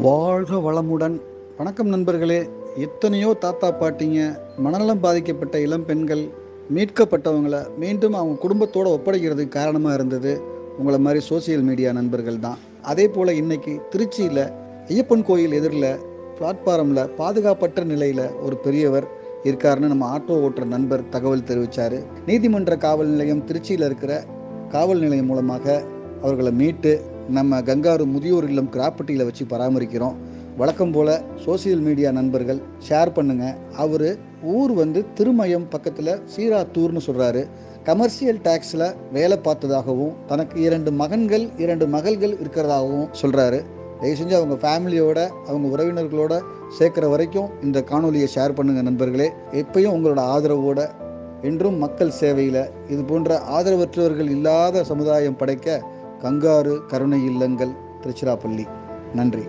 வாழ்க வளமுடன். வணக்கம் நண்பர்களே. எத்தனையோ தாத்தா பாட்டிங்க, மனநலம் பாதிக்கப்பட்ட இளம் பெண்கள் மீட்கப்பட்டவங்கள மீண்டும் அவங்க குடும்பத்தோடு ஒப்படைக்கிறதுக்கு காரணமாக இருந்தது உங்களை மாதிரி சோசியல் மீடியா நண்பர்கள் தான். அதே போல் இன்னைக்கு திருச்சியில் ஐயப்பன் கோயில் எதிரில் பிளாட்ஃபாரமில் பாதுகாப்பற்ற நிலையில் ஒரு பெரியவர் இருக்காருன்னு நம்ம ஆட்டோ ஓட்டுற நண்பர் தகவல் தெரிவித்தார். நீதிமன்ற காவல் நிலையம் திருச்சியில் இருக்கிற காவல் நிலையம் மூலமாக அவர்களை மீட்டு நம்ம கங்காரு முதியோர் இல்லம் கிராப்பட்டியில் வச்சு பராமரிக்கிறோம். வழக்கம் போல் சோசியல் மீடியா நண்பர்கள் ஷேர் பண்ணுங்கள். அவர் ஊர் திருமயம் பக்கத்தில் சீராத்தூர்னு சொல்கிறாரு. கமர்ஷியல் டேக்ஸில் வேலை பார்த்ததாகவும் தனக்கு 2 மகன்கள் 2 மகள்கள் இருக்கிறதாகவும் சொல்கிறாரு. தயவு செஞ்சு அவங்க ஃபேமிலியோட அவங்க உறவினர்களோட சேர்க்குற வரைக்கும் இந்த காணொலியை ஷேர் பண்ணுங்கள் நண்பர்களே. எப்பயும் உங்களோட ஆதரவோட என்றும் மக்கள் சேவையில் இது போன்ற ஆதரவற்றவர்கள் இல்லாத சமுதாயம் படைக்க கங்காரு கருணை இல்லங்கள் திருச்சிராப்பள்ளி. நன்றி.